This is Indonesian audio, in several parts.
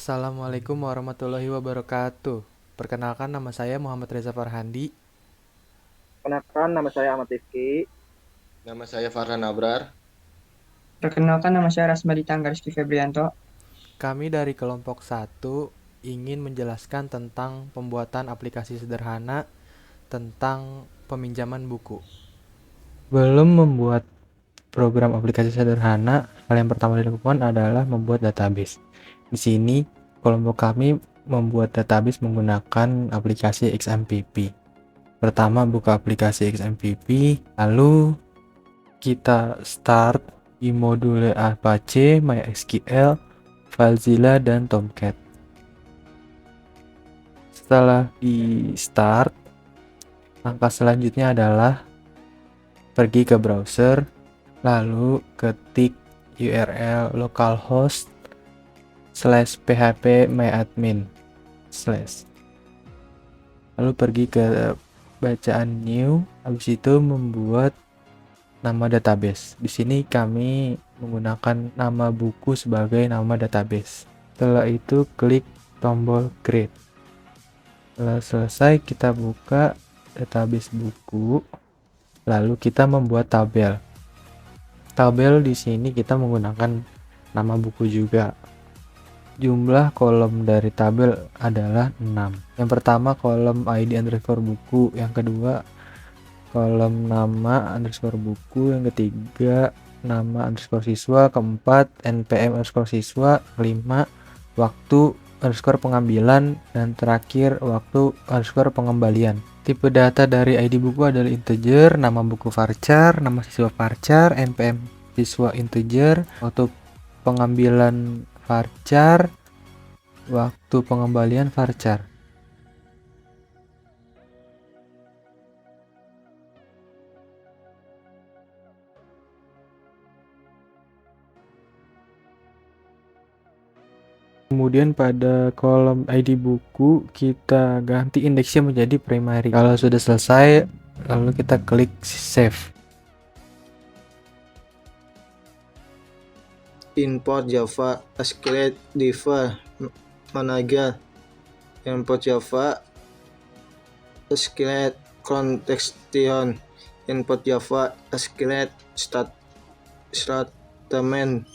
Assalamualaikum warahmatullahi wabarakatuh. Perkenalkan, nama saya Muhammad Reza Farhandi. Kenalkan, nama saya Ahmad Rifki. Nama saya Farhan Abrar. Perkenalkan nama saya Rasmadi Tanggar Rizky Febrianto. Kami dari kelompok 1 ingin menjelaskan tentang pembuatan aplikasi sederhana tentang peminjaman buku. Belum membuat program aplikasi sederhana, hal yang pertama dilakukan adalah membuat database. Di sini, kelompok kami membuat database menggunakan aplikasi XMPP. Pertama, buka aplikasi XMPP, lalu kita start di module Apache, MySQL, FileZilla, dan Tomcat. Setelah di start, langkah selanjutnya adalah pergi ke browser, lalu ketik URL localhost /phpMyAdmin/ lalu pergi ke bacaan new, habis itu membuat nama database. Di sini kami menggunakan nama buku sebagai nama database. Setelah itu klik tombol create. Setelah selesai, kita buka database buku, lalu kita membuat tabel. Tabel di sini kita menggunakan nama buku juga. Jumlah kolom dari tabel adalah 6. Yang pertama kolom ID underscore buku, yang kedua kolom nama underscore buku, yang ketiga nama underscore siswa, keempat npm underscore siswa, kelima waktu underscore pengambilan, dan terakhir waktu underscore pengembalian. Tipe data dari ID buku adalah integer, nama buku varchar, nama siswa varchar, npm siswa integer, waktu pengambilan varchar, waktu pengembalian varchar. Kemudian pada kolom ID buku kita ganti indeksnya menjadi primary. Kalau sudah selesai, lalu kita klik save. Import Java SQL Diva Manager. Import Java SQL Context.tion. Import Java SQL Statement.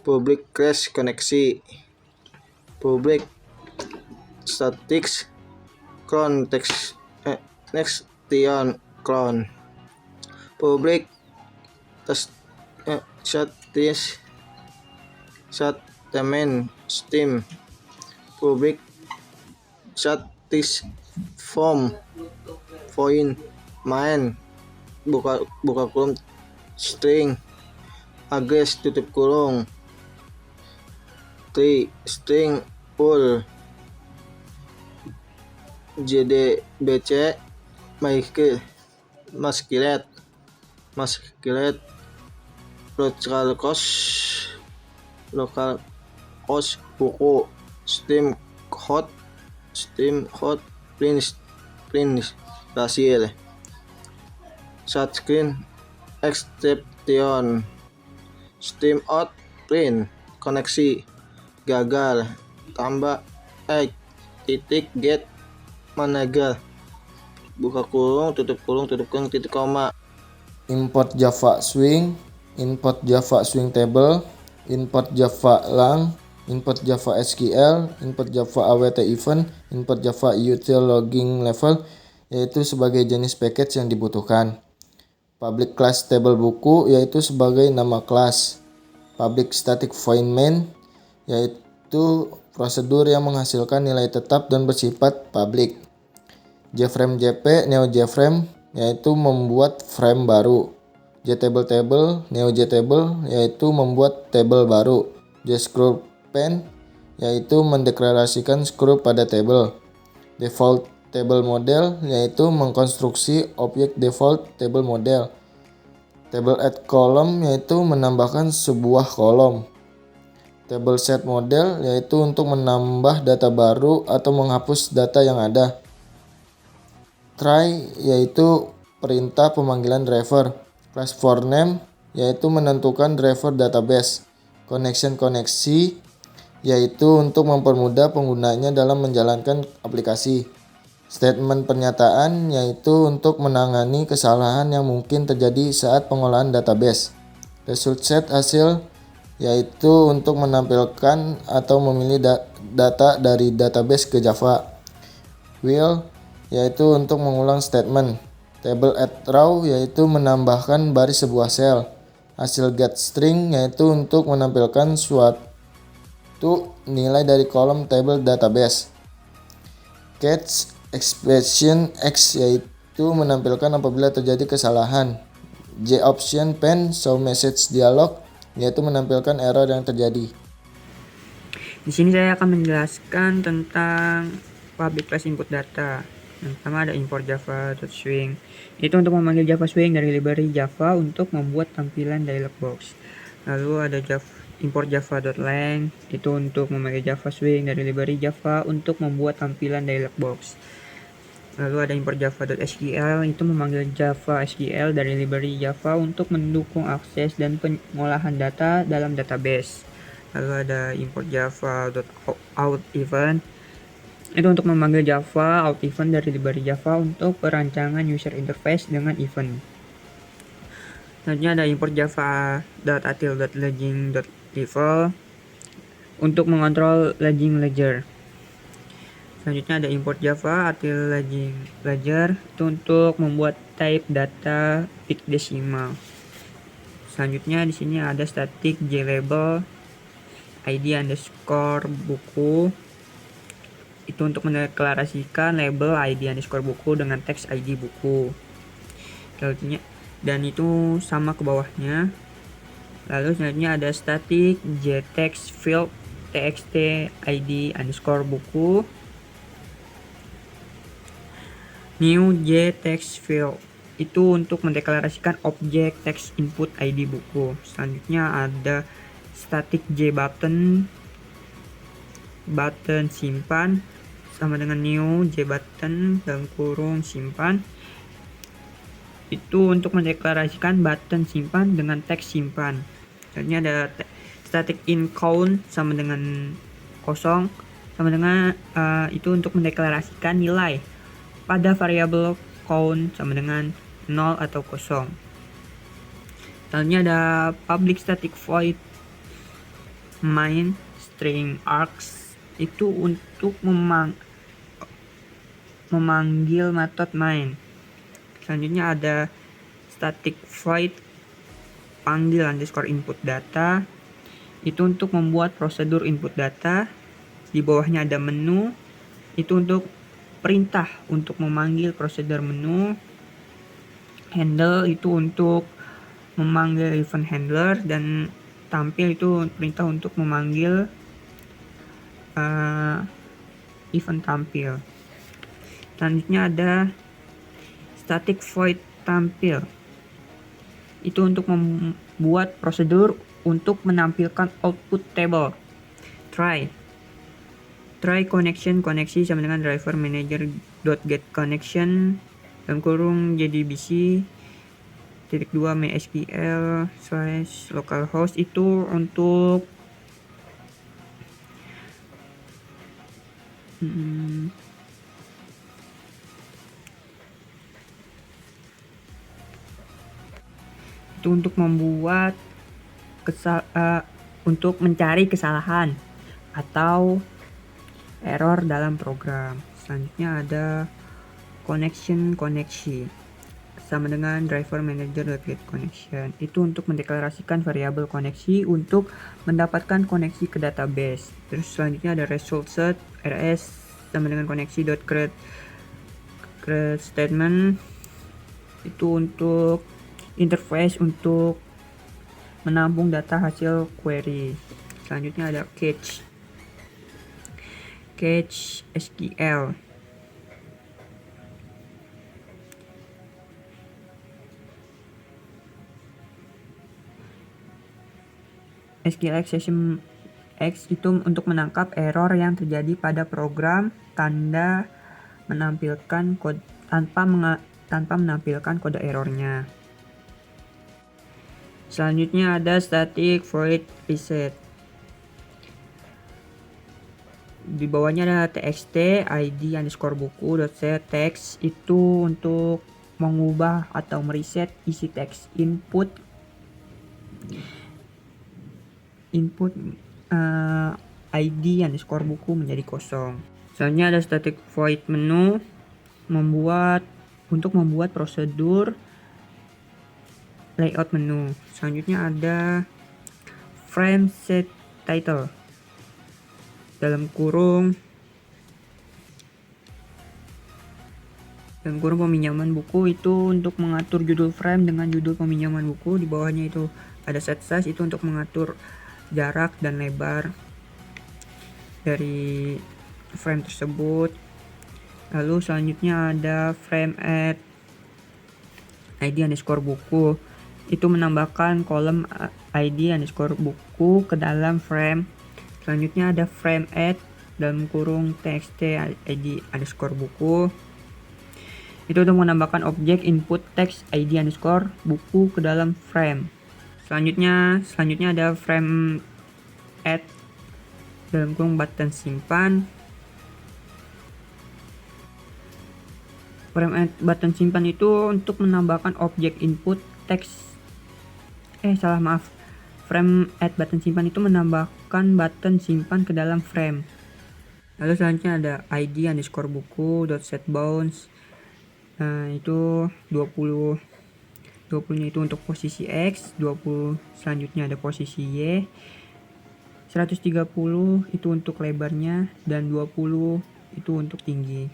Public Class Koneksi. Public Statics Context Next.tion clone. Public Statis Statement Steam. Public Statis Form Point Main buka kurung string address tutup kurung string full jdbc masquerade local cost buku steam hot print hasil touchscreen exception steam out print koneksi gagal tambah get manager buka kurung tutup kurung titik koma. Import Java Swing, import Java Swing Table, import Java Lang, import Java SQL, import Java AWT Event, import Java Util Logging Level, yaitu sebagai jenis package yang dibutuhkan. Public class table buku yaitu sebagai nama kelas. Public static void main yaitu prosedur yang menghasilkan nilai tetap dan bersifat public. JFrame JP, Neo JFrame yaitu membuat frame baru. JTable Neo JTable yaitu membuat table baru. JScrew pen yaitu mendeklarasikan screw pada table. Default table model yaitu mengkonstruksi objek default table model. Table add column yaitu menambahkan sebuah kolom. Table set model yaitu untuk menambah data baru atau menghapus data yang ada. Try yaitu perintah pemanggilan driver. Class for name yaitu menentukan driver database. Connection koneksi yaitu untuk mempermudah penggunanya dalam menjalankan aplikasi. Statement pernyataan yaitu untuk menangani kesalahan yang mungkin terjadi saat pengolahan database. Result set hasil yaitu untuk menampilkan atau memilih data dari database ke Java. Will yaitu untuk mengulang statement. Table add row yaitu menambahkan baris sebuah sel. Hasil get string yaitu untuk menampilkan suatu nilai dari kolom table database. Catch expression X yaitu menampilkan apabila terjadi kesalahan. J option pen show message dialog yaitu menampilkan error yang terjadi. Di sini saya akan menjelaskan tentang public class input data. Yang pertama ada import java.swing. Itu untuk memanggil java swing dari library Java untuk membuat tampilan dialog box. Lalu ada import java.lang. Itu untuk memanggil java swing dari library Java untuk membuat tampilan dialog box. Lalu ada import java.sql. Itu memanggil java SQL dari library Java untuk mendukung akses dan pengolahan data dalam database. Lalu ada import java.outEvent. Itu untuk memanggil Java out event dari library Java untuk perancangan user interface dengan event. Selanjutnya ada import java.atil.logging.level untuk mengontrol logging ledger. Selanjutnya ada import java atil logging ledger itu untuk membuat type data big decimal. Selanjutnya di sini ada static JLabel ID underscore buku. Itu untuk mendeklarasikan label ID underscore buku dengan teks ID buku. Selanjutnya, dan itu sama ke bawahnya. Lalu selanjutnya ada static jtext field txt ID underscore buku. New jtext field itu untuk mendeklarasikan objek text input ID buku. Selanjutnya ada static jbutton simpan sama dengan new jbutton dalam kurung simpan. Itu untuk mendeklarasikan button simpan dengan teks simpan. Selanjutnya ada static in count sama dengan kosong sama dengan itu untuk mendeklarasikan nilai pada variabel count sama dengan 0 atau kosong. Selanjutnya ada public static void main string args itu untuk memanggil metode main. Selanjutnya ada static void panggil underscore input data itu untuk membuat prosedur input data. Di bawahnya ada menu itu untuk perintah untuk memanggil prosedur menu. Handle itu untuk memanggil event handler, dan tampil itu perintah untuk memanggil event tampil. Selanjutnya ada static void tampil. Itu untuk membuat prosedur untuk menampilkan output table. Try connection koneksi sama dengan driver manager.get connection dalam kurung JDBC .2 MySQL / localhost itu untuk membuat untuk mencari kesalahan atau error dalam program. Selanjutnya ada koneksi sama dengan driver manager.get connection. Itu untuk mendeklarasikan variabel koneksi untuk mendapatkan koneksi ke database. Terus selanjutnya ada result set rs sama dengan koneksi.create statement. Itu untuk interface untuk menampung data hasil query. Selanjutnya ada catch SQL. SQL exception X itu untuk menangkap error yang terjadi pada program tanpa menampilkan kode errornya. Selanjutnya ada static void reset. Di bawahnya ada txt id underscore buku dot set text, itu untuk mengubah atau mereset isi teks input id underscore buku menjadi kosong. Selanjutnya ada static void menu untuk membuat prosedur layout menu. Selanjutnya ada frame set title dalam kurung peminjaman buku, itu untuk mengatur judul frame dengan judul peminjaman buku. Di bawahnya itu ada set size, itu untuk mengatur jarak dan lebar dari frame tersebut. Lalu selanjutnya ada frame add id underscore buku, itu menambahkan kolom id underscore buku ke dalam frame. Selanjutnya ada frame add dalam kurung txt id underscore buku, itu untuk menambahkan objek input text id underscore buku ke dalam frame. Selanjutnya ada frame add dalam kurung button simpan. Frame add button simpan itu untuk menambahkan objek input text frame add button simpan itu menambahkan button simpan ke dalam frame. Lalu selanjutnya ada id underscore buku dot set bounds, itu 20 nya itu untuk posisi X, 20 selanjutnya ada posisi Y, 130 itu untuk lebarnya, dan 20 itu untuk tinggi.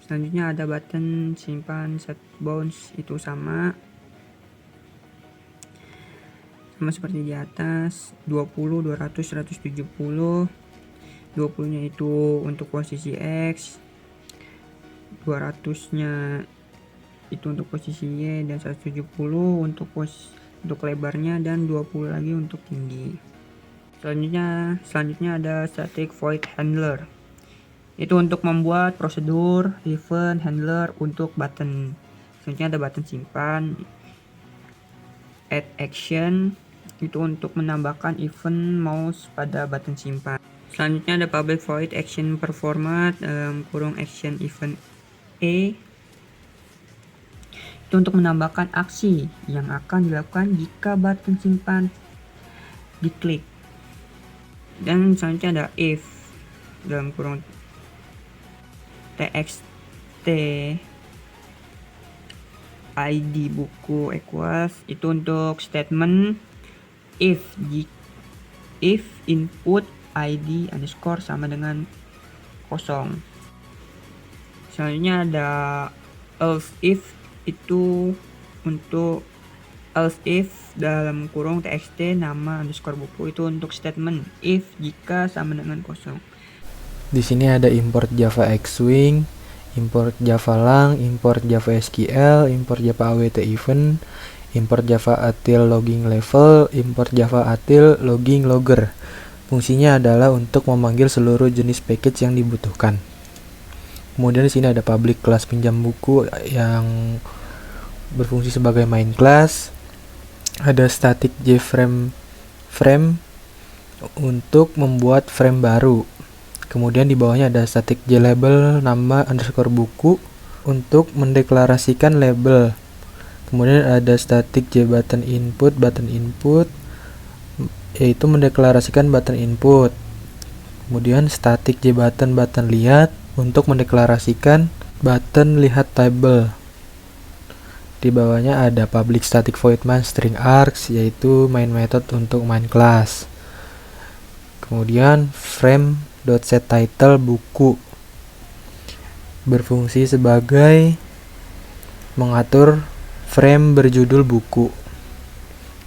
Selanjutnya ada button simpan set bounds, itu sama seperti di atas, 20, 200, 170. 20 nya itu untuk posisi X, 200 nya itu untuk posisi Y, dan 170 untuk lebarnya, dan 20 lagi untuk tinggi. Selanjutnya ada static void handler, itu untuk membuat prosedur event handler untuk button. Selanjutnya ada button simpan add action, itu untuk menambahkan event mouse pada button simpan. Selanjutnya ada public void action per format kurung action event A, itu untuk menambahkan aksi yang akan dilakukan jika button simpan diklik. Dan selanjutnya ada if dalam kurung txt id buku equals, itu untuk statement if input id underscore sama dengan kosong. Selanjutnya ada else if, itu untuk else if dalam kurung txt nama underscore buku, itu untuk statement if jika sama dengan kosong. Di sini ada import Java Xwing, import Java Lang, import Java SQL, import Java AWT event, import Java Util logging level, import Java Util logging logger. Fungsinya adalah untuk memanggil seluruh jenis package yang dibutuhkan. Kemudian di sini ada public class pinjam buku yang berfungsi sebagai main class. Ada static jframe untuk membuat frame baru. Kemudian di bawahnya ada static jlabel nama underscore buku untuk mendeklarasikan label. Kemudian ada static jbutton input yaitu mendeklarasikan button input. Kemudian static jbutton lihat untuk mendeklarasikan button lihat table. Di bawahnya ada public static void main string args, yaitu main method untuk main class. Kemudian frame.setTitle buku berfungsi sebagai mengatur frame berjudul buku.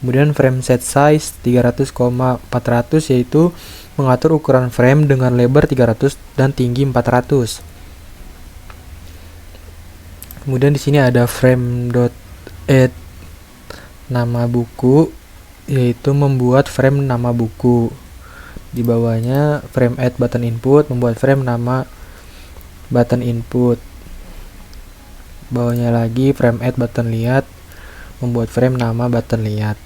Kemudian frame set size 300,400 yaitu mengatur ukuran frame dengan lebar 300 dan tinggi 400. Kemudian di sini ada frame.add nama buku, yaitu membuat frame nama buku. Di bawahnya frame add button input membuat frame nama button input. Bawahnya lagi frame add button lihat membuat frame nama button lihat.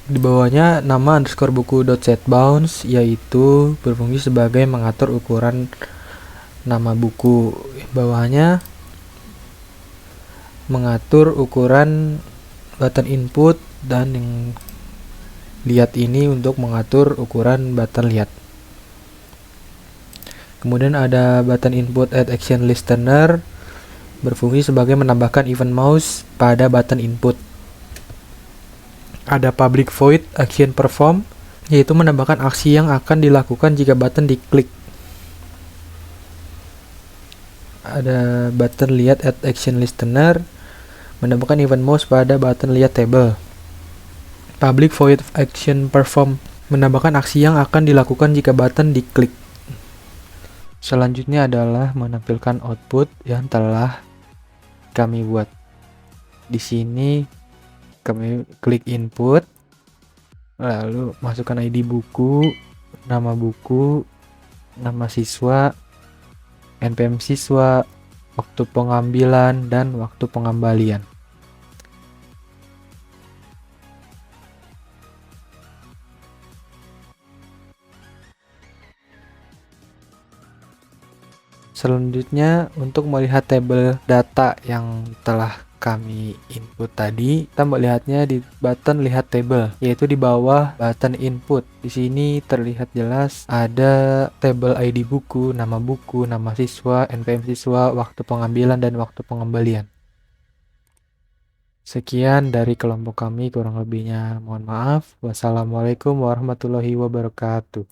Di bawahnya nama underscore buku dot setBounds, yaitu berfungsi sebagai mengatur ukuran nama buku. Bawahnya mengatur ukuran button input, dan yang lihat ini untuk mengatur ukuran button lihat. Kemudian ada button input add action listener, berfungsi sebagai menambahkan event mouse pada button input. Ada public void action perform, yaitu menambahkan aksi yang akan dilakukan jika button diklik. Ada button lihat add action listener, menambahkan event mouse pada button lihat table. Public void action perform, menambahkan aksi yang akan dilakukan jika button diklik. Selanjutnya adalah menampilkan output yang telah kami buat. Di sini kami klik input, lalu masukkan ID buku, nama siswa, NPM siswa, waktu pengambilan, dan waktu pengembalian. Selanjutnya, untuk melihat tabel data yang telah kami input tadi, kita melihatnya di button lihat table, yaitu di bawah button input. Di sini terlihat jelas ada tabel ID buku, nama siswa, NPM siswa, waktu pengambilan, dan waktu pengembalian. Sekian dari kelompok kami, kurang lebihnya mohon maaf. Wassalamualaikum warahmatullahi wabarakatuh.